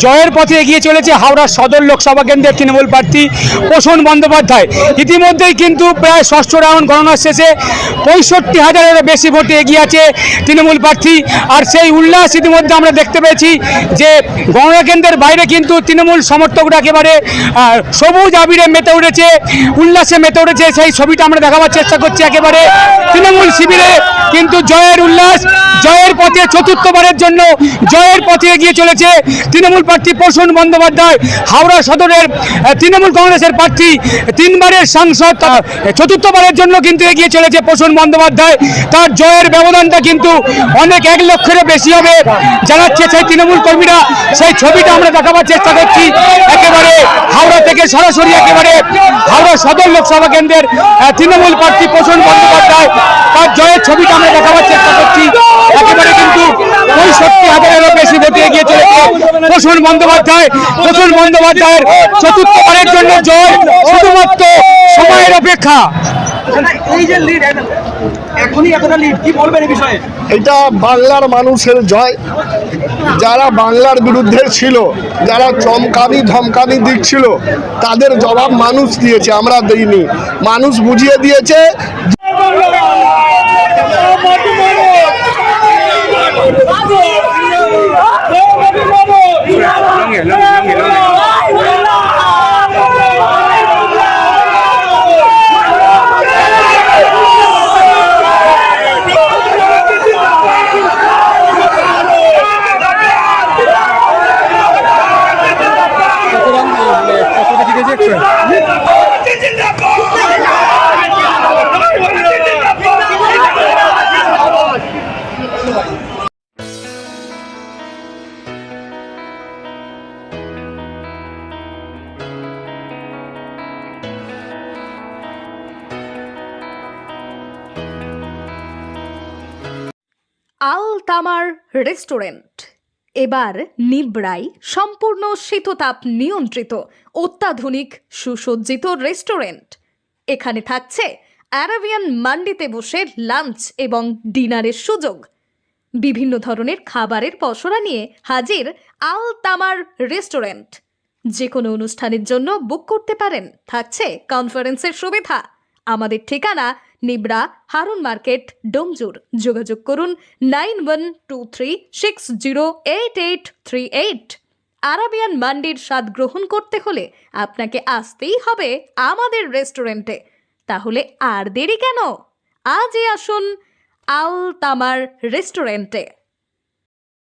জয়ের পথে এগিয়ে চলেছে হাওড়া সদর লোকসভা কেন্দ্রের তৃণমূল প্রার্থী পোষণ বন্দ্যোপাধ্যায়। ইতিমধ্যেই কিন্তু প্রায় ষষ্ঠ রাউন্ড গণনার শেষে 65,000-এরও বেশি ভোটে এগিয়ে আছে তৃণমূল প্রার্থী। আর সেই উল্লাস ইতিমধ্যে আমরা দেখতে পেয়েছি যে গণনা কেন্দ্রের বাইরে কিন্তু তৃণমূল সমর্থকরা একেবারে সবুজ আবিরে মেতে উঠেছে, উল্লাসে মেতে উঠেছে। সেই ছবিটা আমরা দেখাবার চেষ্টা করছি। একেবারে তৃণমূল শিবিরে কিন্তু জয়ের উল্লাস, জয়ের পথে চতুর্থবারের জন্য জয়ের পথে এগিয়ে চলেছে তৃণমূল প্রার্থী পোষণ বন্দ্যোপাধ্যায়। হাওড়া সদরের তৃণমূল কংগ্রেসের প্রার্থী, 3 বারের সাংসদ, চতুর্থবারের জন্য কিন্তু এগিয়ে চলেছে পোষণ বন্দ্যোপাধ্যায়। তার জয়ের ব্যবধানটা কিন্তু অনেক 1 লক্ষেরও বেশি হবে জানাচ্ছে সেই তৃণমূল কর্মীরা। সেই ছবিটা আমরা দেখাবার চেষ্টা করছি একেবারে হাওড়া থেকে সরাসরি। একেবারে হাওড়া সদর লোকসভা কেন্দ্রের তৃণমূল প্রার্থী পোষণ বন্দ্যোপাধ্যায়, তার জয়ের ছবিটা আমরা দেখাবার চেষ্টা করছি। একেবারে কিন্তু 65,000-এরও বেশি ভোটে এগিয়ে চলেছে পোষণ বন্দ্যোপাধ্যায়। পোষণ বন্দ্যোপাধ্যায়ের চতুর্থবারের জন্য জয়, শুধুমাত্র সময়ের অপেক্ষা। এই যে লিড, এখনই এতটা লিড, কি বলবেন এই বিষয়ে? এটা বাংলার মানুষের জয়। যারা বাংলার বিরুদ্ধে ছিল, যারা চমকামি ধমকামি দিচ্ছিল, তাদের জবাব মানুষ দিয়েছে, আমরা দিইনি। মানুষ বুঝিয়ে দিয়েছে। আল তামার রেস্টুরেন্ট এবার নিবড়াই সম্পূর্ণ শীততাপ নিয়ন্ত্রিত অত্যাধুনিক সুসজ্জিত রেস্টুরেন্ট। এখানে থাকছে আরাবিয়ান মান্ডিতে বসে লাঞ্চ এবং ডিনারের সুযোগ। বিভিন্ন ধরনের খাবারের পসরা নিয়ে হাজির আল তামার রেস্টুরেন্ট। যে কোনো অনুষ্ঠানের জন্য বুক করতে পারেন, থাকছে কনফারেন্সের সুবিধা। আমাদের ঠিকানা নিবড়া, হারুন মার্কেট, ডোমজুর। যোগাযোগ করুন 9123608838। আরাবিয়ান মান্ডির স্বাদ গ্রহণ করতে হলে আপনাকে আসতেই হবে আমাদের রেস্টুরেন্টে। তাহলে আর দেরি কেন? আজই আসুন আল তামার রেস্টুরেন্টে।